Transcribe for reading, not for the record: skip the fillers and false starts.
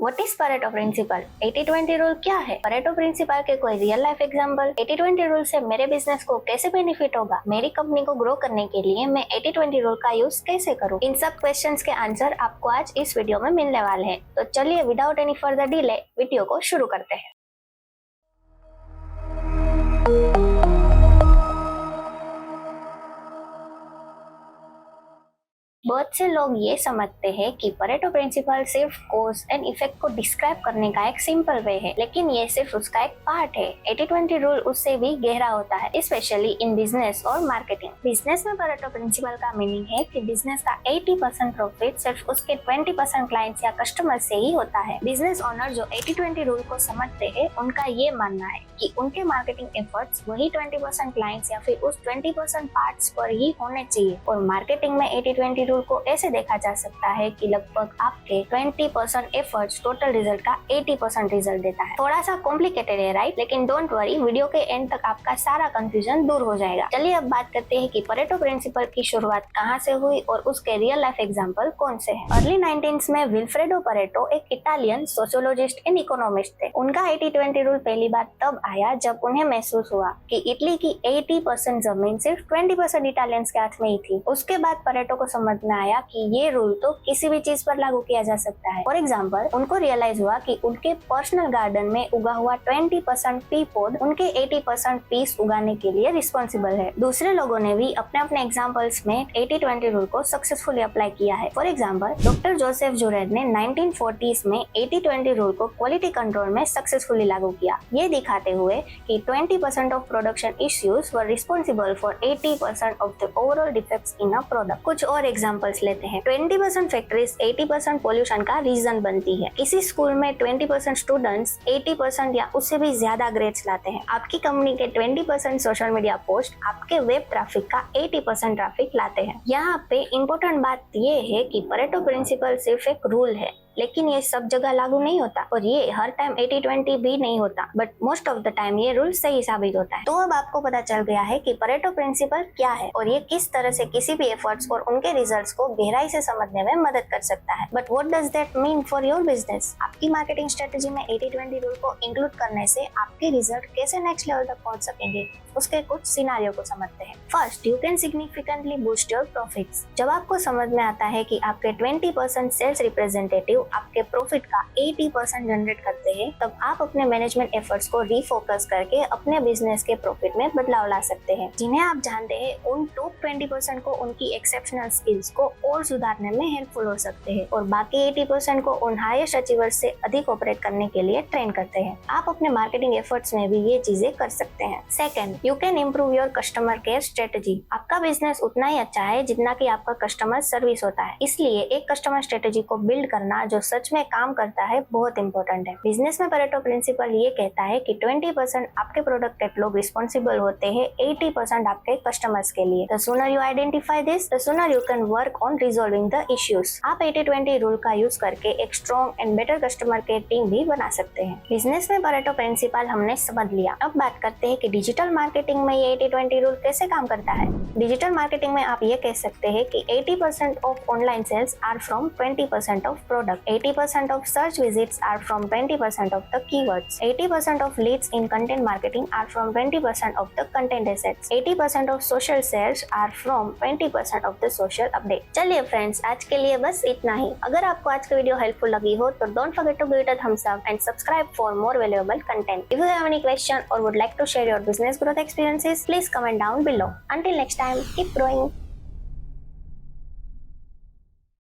What is Pareto principle? 80-20 rule क्या है? Pareto principal के कोई रियल लाइफ एग्जांपल? 80-20 रूल से मेरे बिजनेस को कैसे बेनिफिट होगा? मेरी कंपनी को ग्रो करने के लिए मैं 80-20 रूल का यूज कैसे करूं? इन सब क्वेश्चंस के आंसर आपको आज इस वीडियो में मिलने वाले हैं। तो चलिए without any further delay video को शुरू करते हैं। बहुत से लोग ये समझते हैं कि परेटो प्रिंसिपल सिर्फ कॉज एंड इफेक्ट को डिस्क्राइब करने का एक सिंपल वे है, लेकिन ये सिर्फ उसका एक पार्ट है। 80-20 रूल उससे भी गहरा होता है, स्पेशली इन बिजनेस और मार्केटिंग। बिजनेस में परेटो प्रिंसिपल का मीनिंग है कि बिजनेस का 80% प्रॉफिट सिर्फ उसके 20% क्लाइंट्स या कस्टमर से ही होता है। बिजनेस ओनर जो 80-20 रूल को समझते हैं, उनका ये मानना है कि उनके मार्केटिंग एफर्ट्स वही 20% क्लाइंट्स या फिर उस 20% पार्ट्स पर ही होने चाहिए। और मार्केटिंग में 80-20 को ऐसे देखा जा सकता है कि लगभग आपके 20% एफर्ट्स टोटल रिजल्ट का 80% रिजल्ट देता है। थोड़ा सा कॉम्प्लिकेटेड है, राइट? लेकिन डोंट वरी, वीडियो के एंड तक आपका सारा कंफ्यूजन दूर हो जाएगा। चलिए अब बात करते हैं कि परेटो प्रिंसिपल की शुरुआत कहाँ से हुई और उसके रियल लाइफ एग्जांपल कौन से हैं। अर्ली 19 में विल्फ्रेडो परेटो एक इटालियन सोशियोलॉजिस्ट एंड इकोनॉमिस्ट थे। उनका 80-20 रूल पहली बार तब आया जब उन्हें महसूस हुआ कि इटली की 80% जमीन सिर्फ 20% इटालियंस के हाथ में ही थी। उसके बाद परेटो को समझ में आया कि ये रूल तो किसी भी चीज पर लागू किया जा सकता है। फॉर एग्जाम्पल, उनको रियलाइज हुआ कि उनके पर्सनल गार्डन में उगा हुआ 20% पी पौध उनके 80% पीस उगाने के लिए रिस्पॉन्सिबल है। दूसरे लोगों ने भी अपने अपने एग्जाम्पल्स में 80-20 रूल को सक्सेसफुली अप्लाई किया है। फॉर एग्जाम्पल, डॉक्टर जोसेफ जुरेड ने 1940s में 80-20 रूल को क्वालिटी कंट्रोल में सक्सेसफुली लागू किया, ये दिखाते हुए कि 20% of production issues were responsible for 80% of the overall defects in a product. कुछ और एग्जाम्पल्स लेते हैं। 20% फैक्ट्रीज 80% पोल्यूशन का रीजन बनती है। किसी स्कूल में 20% स्टूडेंट्स 80% या उससे भी ज्यादा ग्रेड्स लाते हैं। आपकी कंपनी के 20% सोशल मीडिया पोस्ट आपके वेब ट्रैफिक का 80% ट्रैफिक लाते हैं। यहाँ पे इम्पोर्टेंट बात ये है कि परेटो प्रिंसिपल सिर्फ एक रूल है, लेकिन ये सब जगह लागू नहीं होता और ये हर टाइम 80-20 भी नहीं होता, but most of the time ये रूल सही साबित होता है। तो अब आपको पता चल गया है कि परेटो प्रिंसिपल क्या है और ये किस तरह से किसी भी एफर्ट्स और उनके रिजल्ट्स को गहराई से समझने में मदद कर सकता है। But what does that mean for your business? आपकी मार्केटिंग स्ट्रेटेजी में 80-20 रूल को इंक्लूड करने से आपके रिजल्ट कैसे नेक्स्ट लेवल तक पहुंच सकेंगे, उसके कुछ सिनेरियो को समझते हैं। First, you can significantly boost your profits. जब आपको समझ में आता है कि आपके 20% सेल्स रिप्रेजेंटेटिव आपके प्रॉफिट का 80% जनरेट करते हैं, तब आप अपने मैनेजमेंट एफर्ट्स को रीफोकस करके अपने बिजनेस के प्रॉफिट में बदलाव ला सकते हैं। जिन्हें आप जानते हैं, उन टॉप 20% को उनकी एक्सेप्शनल स्किल्स को और सुधारने में हेल्पफुल हो सकते हैं और बाकी 80% को उन हाईएस्ट अचीवर्स से अधिक ऑपरेट करने के लिए ट्रेन करते हैं। आप अपने मार्केटिंग एफर्ट्स में भी ये चीजें कर सकते हैं। Second, you can improve your customer care strategy. आपका बिजनेस उतना ही अच्छा है जितना कि आपका कस्टमर सर्विस होता है, इसलिए एक कस्टमर स्ट्रेटेजी को बिल्ड करना जो सच में काम करता है बहुत इंपॉर्टेंट है। बिजनेस में परेटो प्रिंसिपल ये कहता है कि 20% आपके प्रोडक्ट कैटलॉग रिस्पॉन्सिबल होते हैं 80% आपके कस्टमर्स के लिए। The sooner you identify this, the sooner you can work on resolving the issues. आप 80-20 रूल का यूज करके एक strong and better customer care team भी बना सकते हैं। बिजनेस में परेटो प्रिंसिपल हमने समझ लिया। अब बात करते हैं कि डिजिटल मार्केटिंग में ये 80-20 रूल कैसे काम करता है। डिजिटल मार्केटिंग में आप ये कह सकते हैं कि 80% of online sales are from 20% of product, 80% of search visits are from 20% of the keywords, 80% of leads in content marketing are from 20% of the content assets, 80% of social sales are from 20% of the social update। चलिए friends, आज के लिए बस इतना ही। अगर आपको आज का वीडियो हेल्पफुल लगी हो तो don't forget to give it a thumbs up and subscribe for more valuable content. If you have any question or would like to share your business growth experiences, please comment down below. Until next time, keep growing.